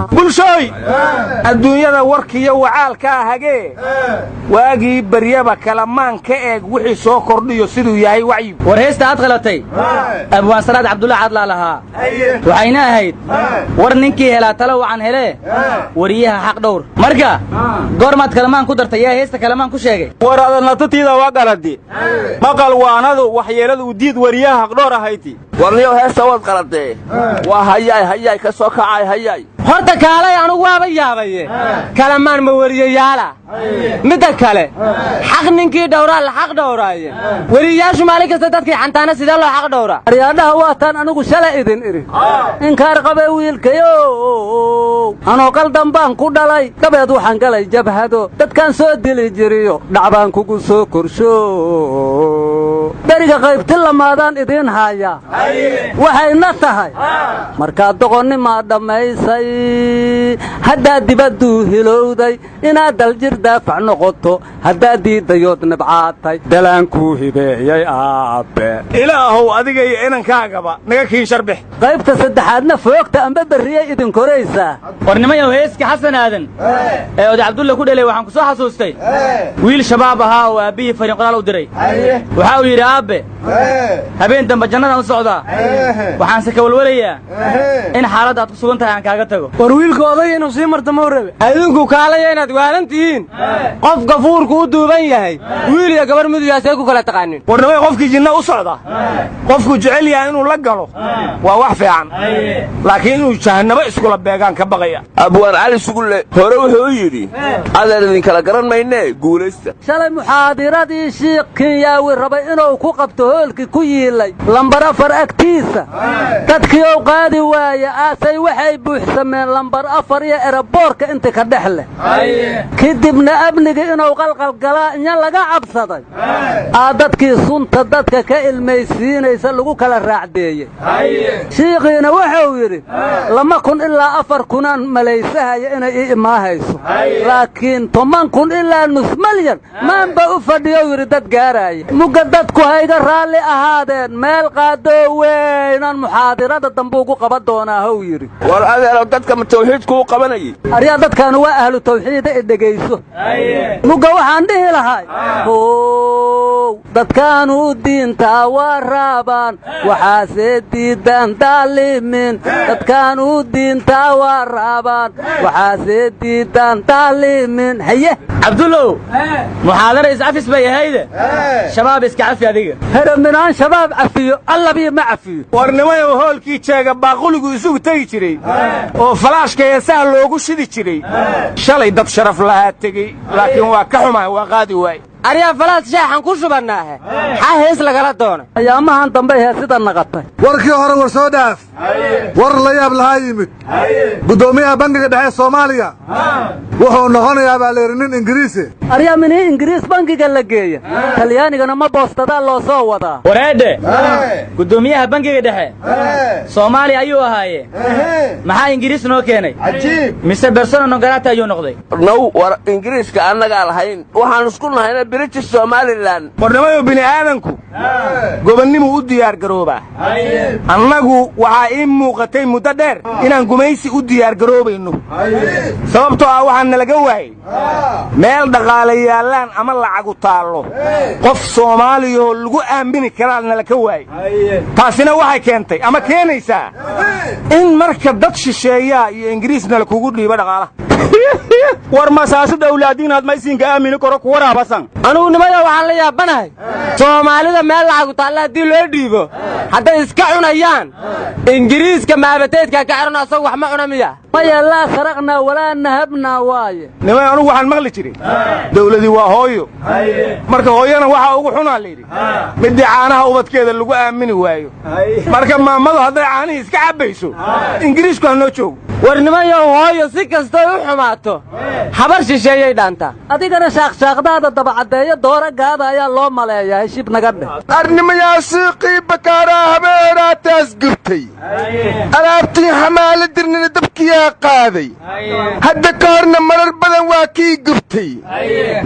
bulshooy adduunyada warkiyo wacaalka hagee waagii baryaba kalamaan ka eeg wixii soo kordhiyo siduu yahay wacyi war heesta aad qalatay abwaan salaad cabdullaahi cadlaa lahaa waxayna ahayd war ninkii helaa talo wacan helee wariyaha xaq dhowr marka goormaad kalamaan ku dartay yaa heesta kalamaan ku sheegay war adanatatiida waa qaladi maqal waanadu waxyeeladu diid wariyaha xaq dhowr ahayti warniyo heesta waad qaladee waa hayay ka soo kacay hayay horta kaalay anugu waaba yaabaye kalamaan ma wariyayaala midda kale xaq ninkii dhowraa la xaq dhowraaye wariyayaashu maalin kasta dadkii xantaana sidee loo xaq dhowraa aryaadhaha waataan anigu shalay idin idhi inkaar qabe wiilkayo anoo qaldan baan ku dhalay dabeed waxaan galay jabhado dadkaan soo dili jiriyo dhacbaan kugu soo korsho beriga qaybti lamaadaan idiin haaya waxayna tahay markaad doqonnimaa dhammaysay haddaad dibadduu hilowday inaad daljir daafac noqoto haddaad diiddayood nibcaatay dalaankuu hibeeyey aabbe ilaahow adiga iyo inankaagaba naga kiin sharbix qaybta saddexaadna foogta amba berriyey idin koraysaa warnimayow heeska xasan aadan ee oday cabdulla ku dhelay waxaan ku soo xasuustay wiil shabaab ahaa oo aabbihii fariin qoraal u diray waxa uu yidhi aabbe habeen dambe jannadaan u socdaa waxaanse ka walwalayaa in xaaladda aad ku sugan tahay aan kaaga tago war wiilka odaya inuu sii marta mau rabe adinku kaalaya inaad waalan tihiin qof gafuurku u duuban yahay wiil iyo gabar miduyaasay ku kala taqaanin warnimay qofkii jinna u socda qofku jecel yahay inuu la galo waa wax fiican laakiin inuu jahannamo iskula beegaan ka baqaya abwaan cali sugulle hore wuxuu yidhi adaan idinkala garan maynee guulaysta shalay muxaadiradii shiikh kinyaawi rabay inuu ku qabto hoolkii ku yiilay lambar 4 agtiisa dadkii ou qaadi waaye aasay waxay buuxsameen lambar 4 iyo eraboorka inta ka dhex leh kadibna amniga inuu qalqalgalaa inya laga cabsaday dadkii sunta dadka ka ilmaysiinaysa lagu kala raacdeeyey shiikhiina wuxuu yidhi 2,000 ilaa 4,000 malaysahaya inay ii imaahayso laakiin 10,000 ilaa nus malyan maanba u fadhiyo yidhi dad gaaraaye mugga dadku hayga raalli ahaadeen meel qaadoo weynaan muxaadirada dambe ugu qaban doonaa how yidhi war adeero dadka ma tawxiidku u qabanayay aryaa dadkaanu waa ahlu tawxiida dhegayso mugga waxaan dhihi lahay dadkaanu diinta waa raabaan waxaase diidaan daalimin dadkaanu diinta waa raabaan waxaase diidaan daalimin haye cabdullow muxaadara iscafis bay ahayde shabaab iska cafi adiga heraminaan shabaab cafiyo allabiyo ma cafiyo warnimayow hoolkii jeega baaquligu isugu tegi jiray oo falaashka heesaha loogu shidi jiray shalay dad sharaf lahaa tegey laakiin waa ka xumahay waa qaadi waay aryaa falaas shaaxan ku shubannaahe xaa hees lagala doona ayaamahan dambe heesida naqatay warkii hore war soo dhaaf war la yaab lahaa yimid guddoomiyaha bangiga dhexe soomaaliya wuxuu noqonayaa baa layidhi nin ingiriisi aryaa minii ingiriis bangiga la geeya talyaanigana ma boostadaa loo soo wadaa wareedhe guddoomiyaha bangiga dhexe soomaaliya ayuu ahaaye maxaa ingiriis noo keenay mise bersona nogaraata ayuu noqday naw war ingiriiska annagaa lahayn waxaan isku nahayna british somalilan warnimayo bini aadanku gobonnimuu u diyaar garoobaa annagu waxaa ii muuqatay muddo dheer inaan gumaysi u diyaar garoobayno sababtoo ah waxaan nalaga waayey meel dhaqaale yaallaan ama lacagu taallo qof soomaaliyahoo lagu aamini karaa nalaka waayey taasina waxay keentay ama keenaysaa in marka dad shisheeyaa iyo ingiriis nala kugu dhiibo dhaqaalaha war masaasada awlaadiinaad maysiinka aamini karo ku waraabasan anugu nimada waxaan la yaabanahay soomaalida meel lacagu taalla haddii loo dhiibo hadday iska cunayaan ingiriiska maabateedka ka xihan asagu wax ma cuna miya maya laa saraqnaa walaa nahabnaa waaye nimay anugu waxaan maqli jiray dawladii waa hooyo marka hooyana waxaa ugu xunaa layidhi midii caanaha ubadkeeda lagu aamini waayo marka maamadu hadday caanihii iska cabbayso ingiriisku ha noo joogo war nimayow hooyo si kastay u xumaato habar shisheeyay dhaantaa adigana shaaqshaaqdaada dabacaddeeyo doora gaada ayaa loo maleeyaa heshib naga dheh arnimayaa siiqii bakaaraa habeenaataas gubtay alaabtii xamaala dirnina dabkiyaa qaaday hadda ka horna marar badan waa kii gubtay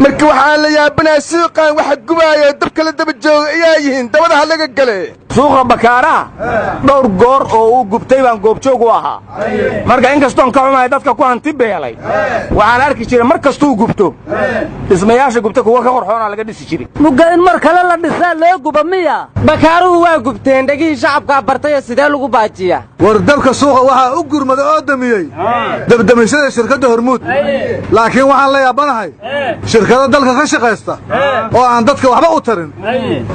marka waxaan la yaabanaa siiqaan waxa gubaayoo dabka la daba jooga ayaa yihiin dabada ha laga gale suuqa bakaaraha dhowr goor oo uu gubtay baan goobjoog u ahaa marka inkastoon ka xumahay dadka ku hanti beelay waxaan arki jiray mar kastuu gubto dhismayaasha gubta kuwa ka qorxoonaa laga dhisi jiray mugga in mar kale la dhisaa loo guba miya bakaaruhu waa gubteen dhegihii shacabkaa bartayoo sidee lagu baajiya war dabka suuqa waxaa u gurmada oo damiyey dabdamisyada shirkadda hormuud laakiin waxaan la yaabanahay shirkado dalka ka shaqaysta oo aan dadka waxba u tarin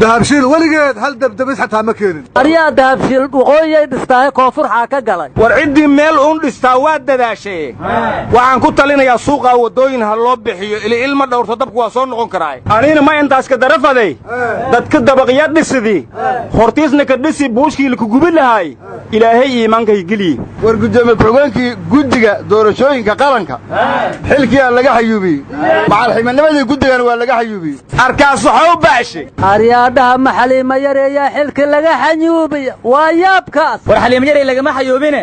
dahabshiil weligeed hal dabdamis xataa ma keenin aryaa dahabshiil waqooyiyay dhistaahe koonfurxaa ka galay war ciddii meel uun dhistaa waa dadaashee waxaan ku talinayaa suuqaa waddooyin ha loo bixiyo ili ilma dhowrto dabku waa soo noqon karaa anina ma intaas ka darafaday dadka dabaqya dhisidii hortiisna ka dhisi buushkii laku gubi lahaay ilaahay iimaankay geliye war gudoomiye ku-xigeenkii guddiga doorashooyinka qaranka xilkiyaa laga xayuubiyey macalximanimadii guddigana waa laga xayuubiyey arkaas waxaa u baashay aryaadhaha maxaliima yareeyaa xilki laga xanyuubiya waa yaabkaas war xaliima yarey lagama xayuubine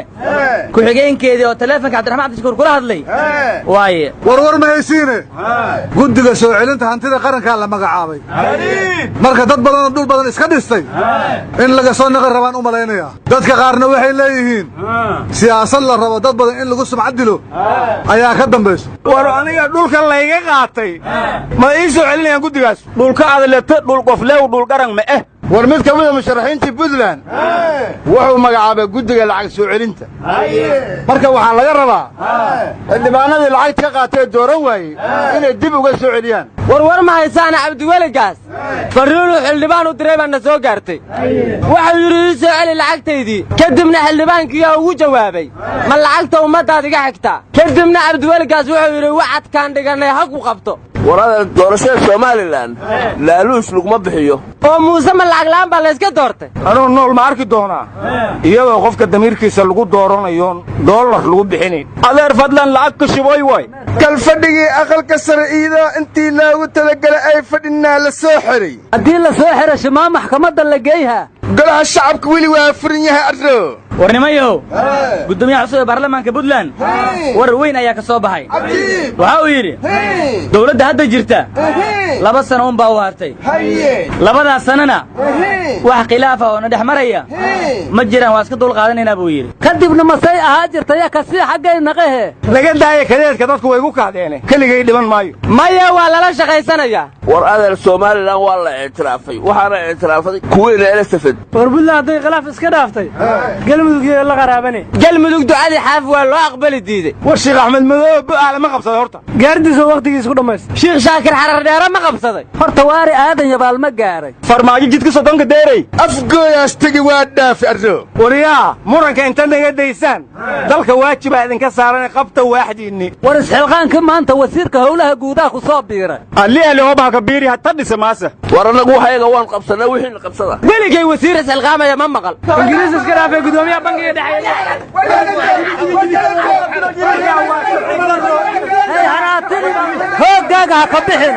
ku-xigeenkeedii oo taleefonka cabdiraxmaan cabdishakuur kula hadlay waaye war ma haysiine guddiga soo celinta hantida qarankaa la magacaabay marka dad badanoo dhul badan iska dhistay in laga soo naqi rabaan u malaynayaa dadka qaarna waxay leeyihiin siyaasad la rabo dad badan in lagu sumcad dilo ayaa ka dambayso war aniga dhulka layga qaatay ma ii soo celinayaan guddigaas dhulka adleto dhul qofleew dhul qaran ma war mid ka mida musharaxiintii puntland wuxuu magacaabay guddiga lacag soo celinta marka waxaa laga rabaa xildhibaanadii lacagta ka qaatee dooran waayey inay dib uga soo celiyaan war ma haysaana cabdiweligaas farriinuu xildhibaan u diray baana soo gaartay wuxuu yidhi ii soo celi lacagtaydii kadibna xildhibaankiiyaa ugu jawaabay ma lacagta ummaddaad iga xigtaa kadibna cabdiweligaas wuxuu yidhi wacadkaan dhigannay ha ku qabto war adeer doorashada somalilan laaluush laguma bixiyo oo muuse ma lacag la'aan baa layska doortay anuu nool ma arki doonaa iyadoo qofka damiirkiisa lagu dooranayoon doolar lagu bixinayn adeer fadlan lacag ka shibooy way kalfadhigii aqalka sare iidoo intii loogu talagelay ay fadhinaa la soo xiray haddii la soo xiro shimaa maxkamadda la geeyhaa golaha shacabka weli waa furan yahay arro warnimayow gudoomiyaha cusub ee baarlamaanka puntland warar weyn ayaa ka soo baxay waxa uu yidhi dawladda hadda jirta 2 sano unbaa u hartay labadaas sanana wax khilaafa oo na dhex maraya ma jiraan waa iska dul qaadanaynaa buu yidhi kadibna masay ahaa jirtaya kasii xaggay naqahe laga daaya kadeedka dadku way gu kacdeene keligay dhiman maayo maya waa lala shaqaysanayaa war adeer somalilan waa la ictiraafay waxaana ictiraafay kuwiina elisafed war puntland hadday khilaaf iska dhaaftay galmudug iyo la qaraabane galmudug ducadii xaaf waa loo aqbali diiday war sheekh axmed madoobe bu'aale ma qabsaday horta gaardiisoo wakhtigiis ku dhammaystay sheekh shaakir xarar dheere ma qabsaday horta waari aadan yabaal ma gaaray farmaajo jidka soddonka deeray afgooyaas tegi waa dhaafi arro waryaa muranka inta naga daysaan dalka waajibaa idinka saaran qabta waaxdiinni war isxilqaankii maanta wasiirka howlaha guudaha ku soo biiray alihobaha ka biiri hata dhisa maasa war annagu waxayaga waan qabsanay wixiina qabsada weligay wasiir isxilqaamaya ma maqal ingiriis iska dhaafay gudoomiyaha bangiga dhexe hooggaaga ha ka bixin